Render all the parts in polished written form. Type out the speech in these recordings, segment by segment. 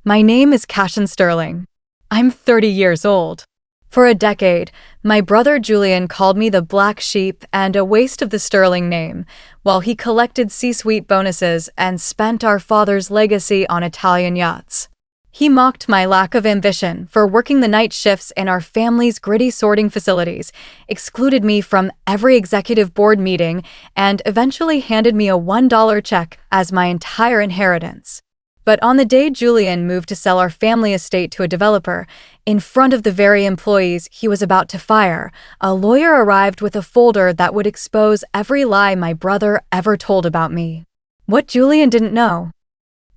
My name is Cassian Sterling. I'm 30 years old. For a decade, my brother Julian called me the black sheep and a waste of the Sterling name, while he collected C-suite bonuses and spent our father's legacy on Italian yachts. He mocked my lack of ambition for working the night shifts in our family's gritty sorting facilities, excluded me from every executive board meeting, and eventually handed me a $1 check as my entire inheritance. But on the day Julian moved to sell our family estate to a developer, in front of the very employees he was about to fire, a lawyer arrived with a folder that would expose every lie my brother ever told about me. What Julian didn't know: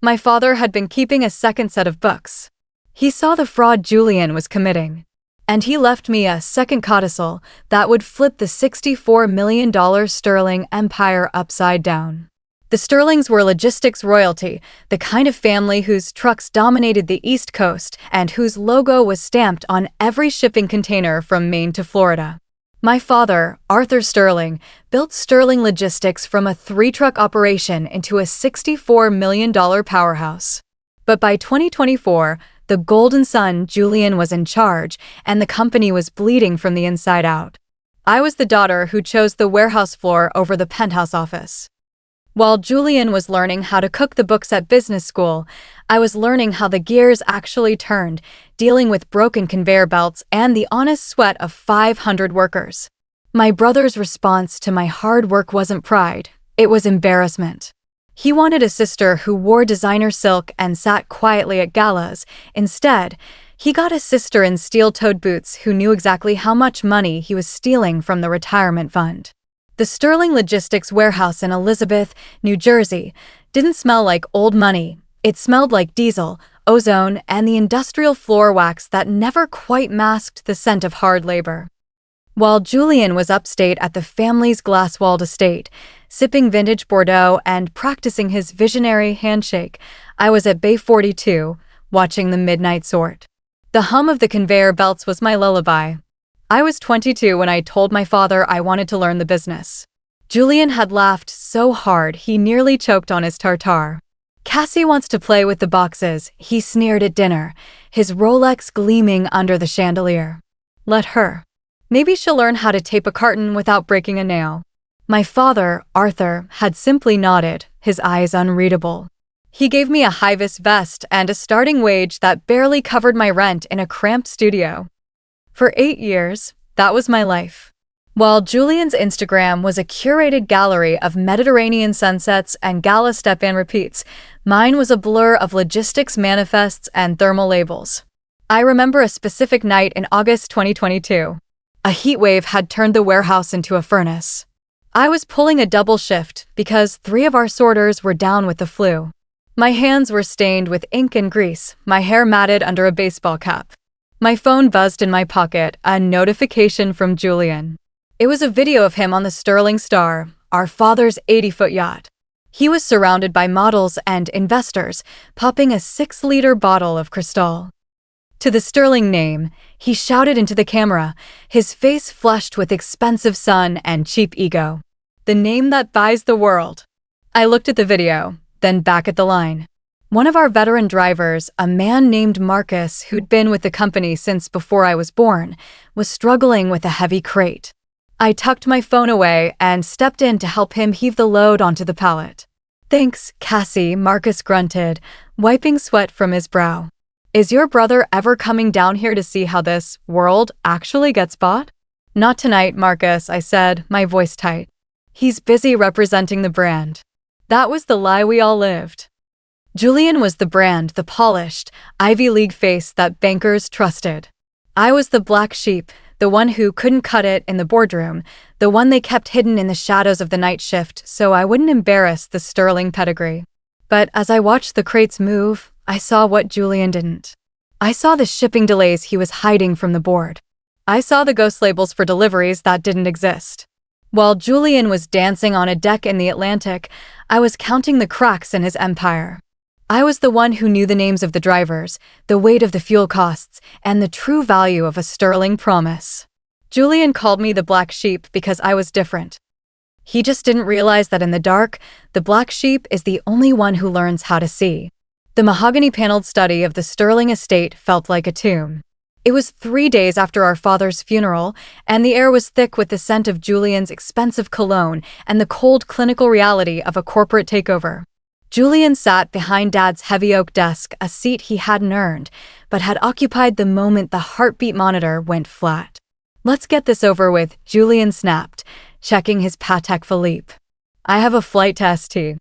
my father had been keeping a second set of books. He saw the fraud Julian was committing, and he left me a second codicil that would flip the $64 million Sterling empire upside down. The Sterlings were logistics royalty, the kind of family whose trucks dominated the East Coast and whose logo was stamped on every shipping container from Maine to Florida. My father, Arthur Sterling, built Sterling Logistics from a 3-truck operation into a $64 million powerhouse. But by 2024, the golden son Julian was in charge, and the company was bleeding from the inside out. I was the daughter who chose the warehouse floor over the penthouse office. While Julian was learning how to cook the books at business school, I was learning how the gears actually turned, dealing with broken conveyor belts and the honest sweat of 500 workers. My brother's response to my hard work wasn't pride, it was embarrassment. He wanted a sister who wore designer silk and sat quietly at galas. Instead, he got a sister in steel-toed boots who knew exactly how much money he was stealing from the retirement fund. The Sterling Logistics warehouse in Elizabeth, New Jersey, didn't smell like old money. It smelled like diesel, ozone, and the industrial floor wax that never quite masked the scent of hard labor. While Julian was upstate at the family's glass-walled estate, sipping vintage Bordeaux and practicing his visionary handshake, I was at Bay 42, watching the midnight sort. The hum of the conveyor belts was my lullaby. I was 22 when I told my father I wanted to learn the business. Julian had laughed so hard he nearly choked on his tartare. "Cassie wants to play with the boxes," he sneered at dinner, his Rolex gleaming under the chandelier. "Let her. Maybe she'll learn how to tape a carton without breaking a nail." My father, Arthur, had simply nodded, his eyes unreadable. He gave me a high-vis vest and a starting wage that barely covered my rent in a cramped studio. For 8 years, that was my life. While Julian's Instagram was a curated gallery of Mediterranean sunsets and gala step-in repeats, mine was a blur of logistics manifests and thermal labels. I remember a specific night in August 2022. A heat wave had turned the warehouse into a furnace. I was pulling a double shift because 3 of our sorters were down with the flu. My hands were stained with ink and grease, my hair matted under a baseball cap. My phone buzzed in my pocket, a notification from Julian. It was a video of him on the Sterling Star, our father's 80-foot yacht. He was surrounded by models and investors, popping a 6-liter bottle of Cristal. To the Sterling name, he shouted into the camera, his face flushed with expensive sun and cheap ego. "The name that buys the world." I looked at the video, then back at the line. One of our veteran drivers, a man named Marcus who'd been with the company since before I was born, was struggling with a heavy crate. I tucked my phone away and stepped in to help him heave the load onto the pallet. "Thanks, Cassie," Marcus grunted, wiping sweat from his brow. "Is your brother ever coming down here to see how this world actually gets bought?" "Not tonight, Marcus," I said, my voice tight. "He's busy representing the brand." That was the lie we all lived. Julian was the brand, the polished, Ivy League face that bankers trusted. I was the black sheep, the one who couldn't cut it in the boardroom, the one they kept hidden in the shadows of the night shift so I wouldn't embarrass the Sterling pedigree. But as I watched the crates move, I saw what Julian didn't. I saw the shipping delays he was hiding from the board. I saw the ghost labels for deliveries that didn't exist. While Julian was dancing on a deck in the Atlantic, I was counting the cracks in his empire. I was the one who knew the names of the drivers, the weight of the fuel costs, and the true value of a Sterling promise. Julian called me the black sheep because I was different. He just didn't realize that in the dark, the black sheep is the only one who learns how to see. The mahogany-paneled study of the Sterling estate felt like a tomb. It was 3 days after our father's funeral, and the air was thick with the scent of Julian's expensive cologne and the cold clinical reality of a corporate takeover. Julian sat behind Dad's heavy oak desk, a seat he hadn't earned, but had occupied the moment the heartbeat monitor went flat. "Let's get this over with," Julian snapped, checking his Patek Philippe. "I have a flight to ST.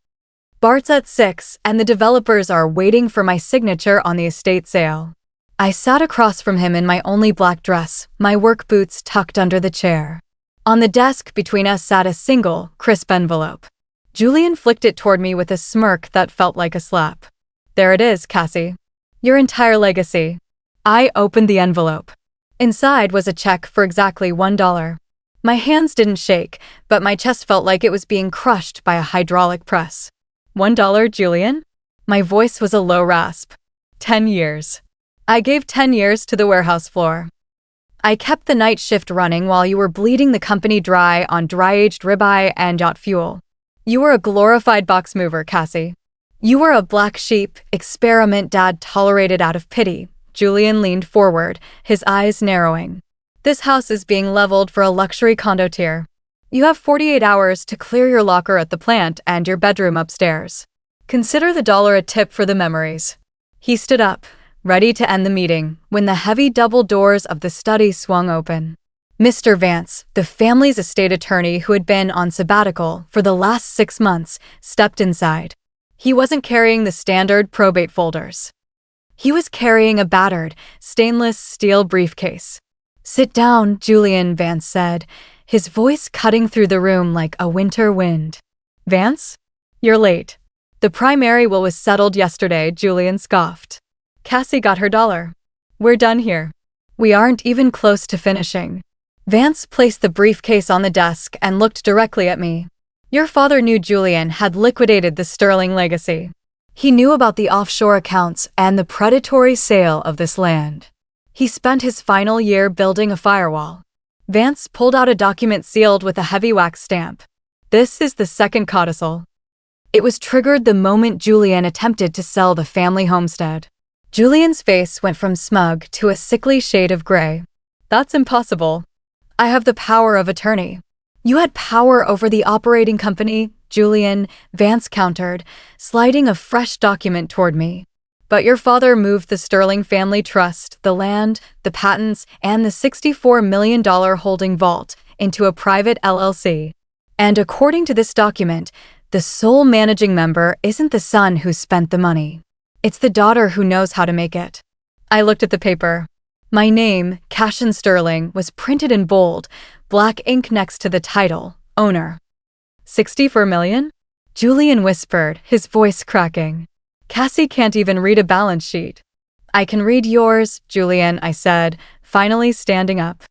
Bart's at 6, and the developers are waiting for my signature on the estate sale." I sat across from him in my only black dress, my work boots tucked under the chair. On the desk between us sat a single, crisp envelope. Julian flicked it toward me with a smirk that felt like a slap. "There it is, Cassie. Your entire legacy." I opened the envelope. Inside was a check for exactly $1. My hands didn't shake, but my chest felt like it was being crushed by a hydraulic press. $1, Julian? My voice was a low rasp. 10 years. I gave 10 years to the warehouse floor. I kept the night shift running while you were bleeding the company dry on dry-aged ribeye and yacht fuel. You were a glorified box mover, Cassie. You were a black sheep experiment Dad tolerated out of pity. Julian leaned forward, his eyes narrowing. This house is being leveled for a luxury condo tier. You have 48 hours to clear your locker at the plant and your bedroom upstairs. Consider the dollar a tip for the memories. He stood up, ready to end the meeting, when the heavy double doors of the study swung open. Mr. Vance, the family's estate attorney who had been on sabbatical for the last 6 months, stepped inside. He wasn't carrying the standard probate folders. He was carrying a battered, stainless steel briefcase. "Sit down," Julian Vance said, his voice cutting through the room like a winter wind. "Vance? You're late. The primary will was settled yesterday," Julian scoffed. "Cassie got her $1. We're done here. We aren't even close to finishing." Vance placed the briefcase on the desk and looked directly at me. "Your father knew Julian had liquidated the Sterling legacy. He knew about the offshore accounts and the predatory sale of this land. He spent his final year building a firewall." Vance pulled out a document sealed with a heavy wax stamp. "This is the second codicil." It was triggered the moment Julian attempted to sell the family homestead. Julian's face went from smug to a sickly shade of gray. "That's impossible. I have the power of attorney." "You had power over the operating company," Julian Vance countered, sliding a fresh document toward me. "But your father moved the Sterling family trust, the land, the patents, and the $64 million holding vault into a private LLC. And according to this document, the sole managing member isn't the son who spent the money. It's the daughter who knows how to make it." I looked at the paper. My name, Cassian Sterling, was printed in bold, black ink next to the title, owner. $64 million? Julian whispered, his voice cracking. "Cassie can't even read a balance sheet." "I can read yours, Julian," I said, finally standing up.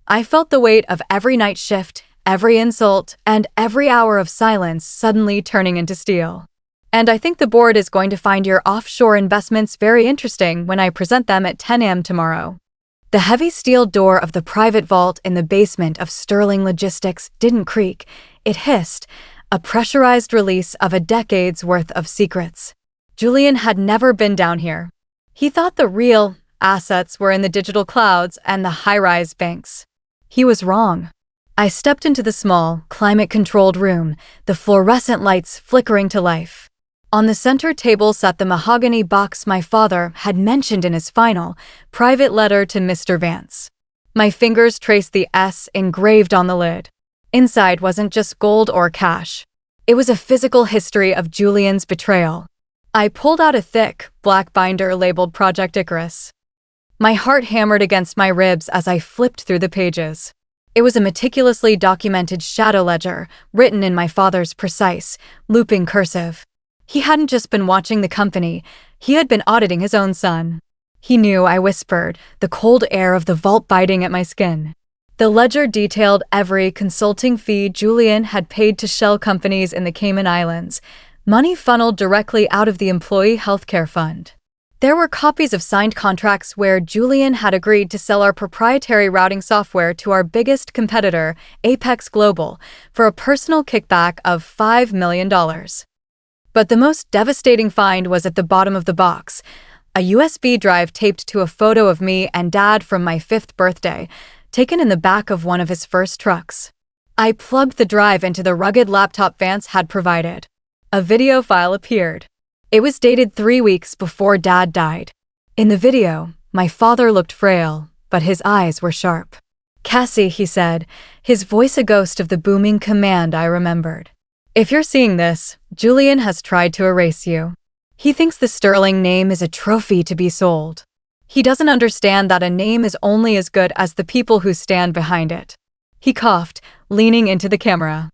I felt the weight of every night shift, every insult, and every hour of silence suddenly turning into steel. "And I think the board is going to find your offshore investments very interesting when I present them at 10 a.m. tomorrow." The heavy steel door of the private vault in the basement of Sterling Logistics didn't creak. It hissed, a pressurized release of a decade's worth of secrets. Julian had never been down here. He thought the real assets were in the digital clouds and the high-rise banks. He was wrong. I stepped into the small, climate-controlled room, the fluorescent lights flickering to life. On the center table sat the mahogany box my father had mentioned in his final, private letter to Mr. Vance. My fingers traced the S engraved on the lid. Inside wasn't just gold or cash. It was a physical history of Julian's betrayal. I pulled out a thick, black binder labeled Project Icarus. My heart hammered against my ribs as I flipped through the pages. It was a meticulously documented shadow ledger, written in my father's precise, looping cursive. He hadn't just been watching the company, he had been auditing his own son. He knew, I whispered, the cold air of the vault biting at my skin. The ledger detailed every consulting fee Julian had paid to shell companies in the Cayman Islands, money funneled directly out of the Employee Healthcare Fund. There were copies of signed contracts where Julian had agreed to sell our proprietary routing software to our biggest competitor, Apex Global, for a personal kickback of $5 million. But the most devastating find was at the bottom of the box, a USB drive taped to a photo of me and Dad from my 5th birthday, taken in the back of one of his first trucks. I plugged the drive into the rugged laptop Vance had provided. A video file appeared. It was dated 3 weeks before Dad died. In the video, my father looked frail, but his eyes were sharp. "Cassie," he said, his voice a ghost of the booming command I remembered. "If you're seeing this, Julian has tried to erase you. He thinks the Sterling name is a trophy to be sold. He doesn't understand that a name is only as good as the people who stand behind it." He coughed, leaning into the camera.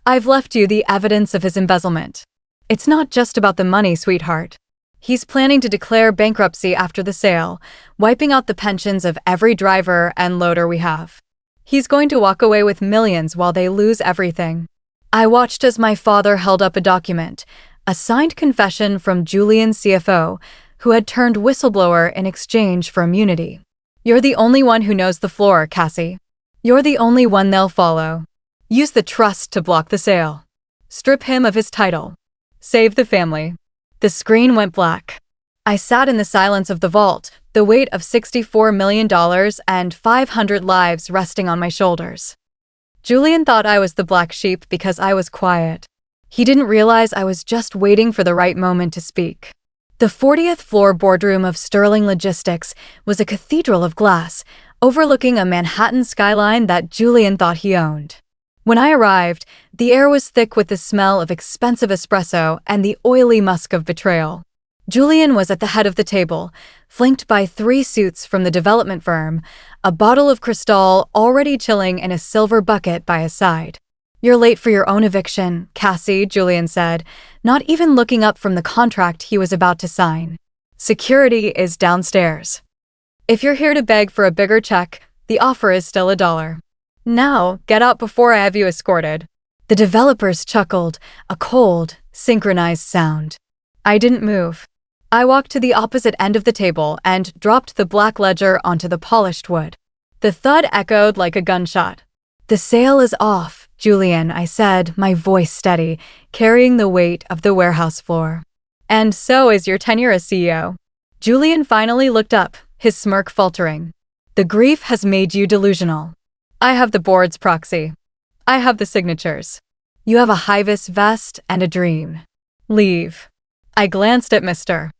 "I've left you the evidence of his embezzlement. It's not just about the money, sweetheart. He's planning to declare bankruptcy after the sale, wiping out the pensions of every driver and loader we have. He's going to walk away with millions while they lose everything." I watched as my father held up a document, a signed confession from Julian's CFO, who had turned whistleblower in exchange for immunity. "You're the only one who knows the floor, Cassie. You're the only one they'll follow. Use the trust to block the sale. Strip him of his title. Save the family." The screen went black. I sat in the silence of the vault, the weight of $64 million and 500 lives resting on my shoulders. Julian thought I was the black sheep because I was quiet. He didn't realize I was just waiting for the right moment to speak. The 40th floor boardroom of Sterling Logistics was a cathedral of glass, overlooking a Manhattan skyline that Julian thought he owned. When I arrived, the air was thick with the smell of expensive espresso and the oily musk of betrayal. Julian was at the head of the table, flanked by 3 suits from the development firm, a bottle of Cristal already chilling in a silver bucket by his side. "You're late for your own eviction, Cassie," Julian said, not even looking up from the contract he was about to sign. "Security is downstairs. If you're here to beg for a bigger check, the offer is still $1. Now, get out before I have you escorted." The developers chuckled, a cold, synchronized sound. I didn't move. I walked to the opposite end of the table and dropped the black ledger onto the polished wood. The thud echoed like a gunshot. "The sale is off, Julian," I said, my voice steady, carrying the weight of the warehouse floor. "And so is your tenure as CEO." Julian finally looked up, his smirk faltering. "The grief has made you delusional. I have the board's proxy. I have the signatures. You have a high-vis vest and a dream. Leave." I glanced at Mr.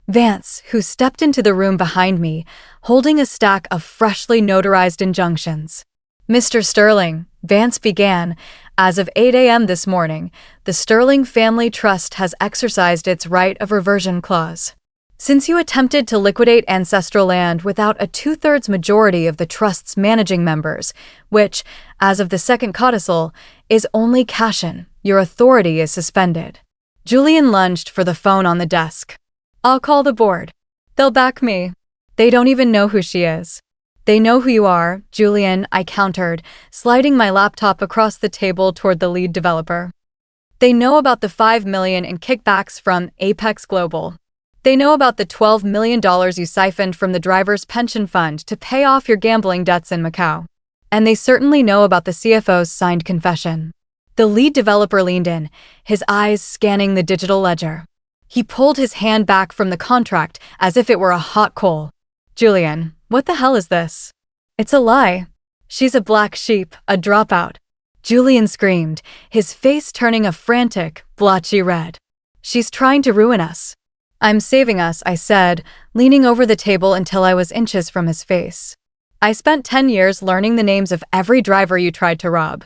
Vance, who stepped into the room behind me, holding a stack of freshly notarized injunctions. "Mr. Sterling," Vance began, "as of 8 a.m. this morning, the Sterling Family Trust has exercised its right of reversion clause. Since you attempted to liquidate ancestral land without a 2/3 majority of the trust's managing members, which, as of the second codicil, is only Cassian, your authority is suspended." Julian lunged for the phone on the desk. "I'll call the board. They'll back me. They don't even know who she is." "They know who you are, Julian," I countered, sliding my laptop across the table toward the lead developer. "They know about the $5 million in kickbacks from Apex Global. They know about the $12 million you siphoned from the driver's pension fund to pay off your gambling debts in Macau. And they certainly know about the CFO's signed confession." The lead developer leaned in, his eyes scanning the digital ledger. He pulled his hand back from the contract as if it were a hot coal. "Julian, what the hell is this?" "It's a lie. She's a black sheep, a dropout." Julian screamed, his face turning a frantic, blotchy red. "She's trying to ruin us." "I'm saving us," I said, leaning over the table until I was inches from his face. "I spent 10 years learning the names of every driver you tried to rob.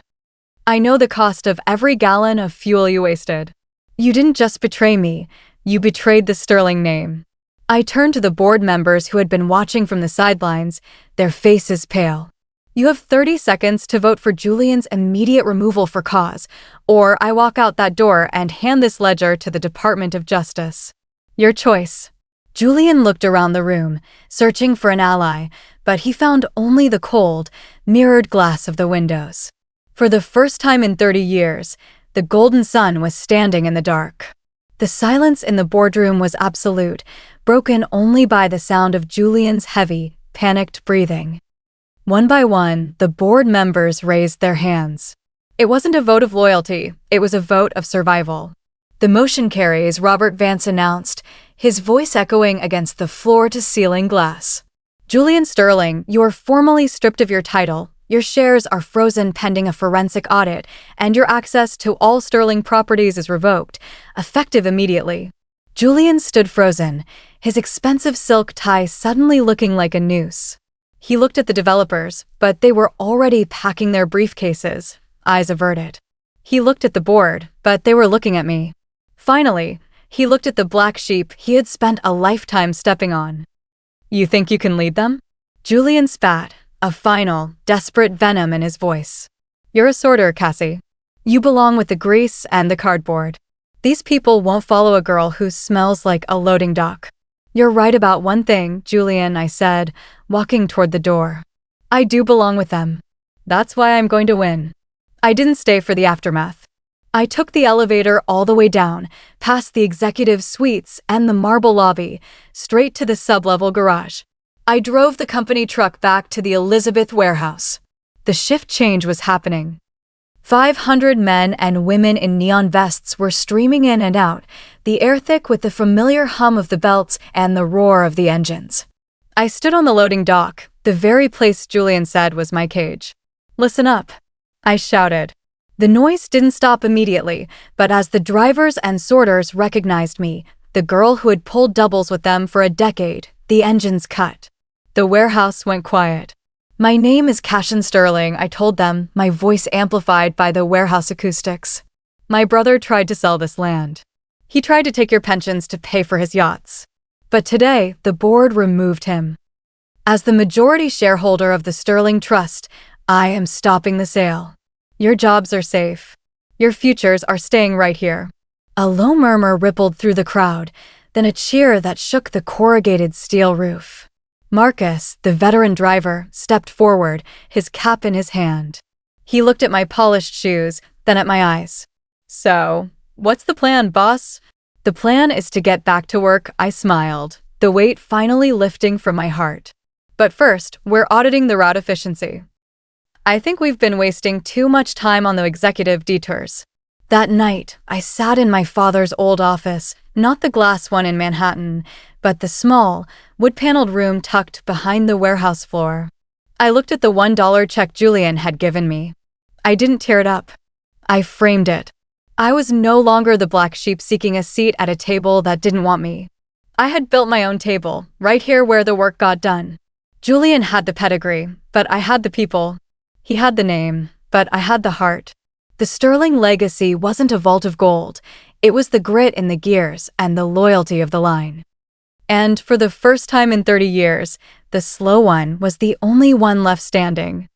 I know the cost of every gallon of fuel you wasted. You didn't just betray me, you betrayed the Sterling name." I turned to the board members who had been watching from the sidelines, their faces pale. "You have 30 seconds to vote for Julian's immediate removal for cause, or I walk out that door and hand this ledger to the Department of Justice. Your choice." Julian looked around the room, searching for an ally, but he found only the cold, mirrored glass of the windows. For the first time in 30 years, the golden sun was standing in the dark. The silence in the boardroom was absolute, broken only by the sound of Julian's heavy, panicked breathing. One by one, the board members raised their hands. It wasn't a vote of loyalty, it was a vote of survival. The motion carries, Robert Vance announced, his voice echoing against the floor-to-ceiling glass. Julian Sterling, you are formally stripped of your title. Your shares are frozen pending a forensic audit, and your access to all Sterling properties is revoked, effective immediately. Julian stood frozen, his expensive silk tie suddenly looking like a noose. He looked at the developers, but they were already packing their briefcases, eyes averted. He looked at the board, but they were looking at me. Finally, he looked at the black sheep he had spent a lifetime stepping on. You think you can lead them? Julian spat, a final, desperate venom in his voice. You're a sorter, Cassie. You belong with the grease and the cardboard. These people won't follow a girl who smells like a loading dock. You're right about one thing, Julian, I said, walking toward the door. I do belong with them. That's why I'm going to win. I didn't stay for the aftermath. I took the elevator all the way down, past the executive suites and the marble lobby, straight to the sublevel garage. I drove the company truck back to the Elizabeth warehouse. The shift change was happening. 500 men and women in neon vests were streaming in and out, the air thick with the familiar hum of the belts and the roar of the engines. I stood on the loading dock, the very place Julian said was my cage. Listen up, I shouted. The noise didn't stop immediately, but as the drivers and sorters recognized me, the girl who had pulled doubles with them for a decade, the engines cut. The warehouse went quiet. My name is Cassian Sterling, I told them, my voice amplified by the warehouse acoustics. My brother tried to sell this land. He tried to take your pensions to pay for his yachts. But today, the board removed him. As the majority shareholder of the Sterling Trust, I am stopping the sale. Your jobs are safe. Your futures are staying right here. A low murmur rippled through the crowd, then a cheer that shook the corrugated steel roof. Marcus, the veteran driver, stepped forward, his cap in his hand. He looked at my polished shoes, then at my eyes. So, what's the plan, boss? The plan is to get back to work, I smiled, the weight finally lifting from my heart. But first, we're auditing the route efficiency. I think we've been wasting too much time on the executive detours. That night, I sat in my father's old office, not the glass one in Manhattan, but the small, wood-paneled room tucked behind the warehouse floor. I looked at the $1 check Julian had given me. I didn't tear it up. I framed it. I was no longer the black sheep seeking a seat at a table that didn't want me. I had built my own table, right here where the work got done. Julian had the pedigree, but I had the people. He had the name, but I had the heart. The Sterling legacy wasn't a vault of gold. It was the grit in the gears and the loyalty of the line. And for the first time in 30 years, the slow one was the only one left standing.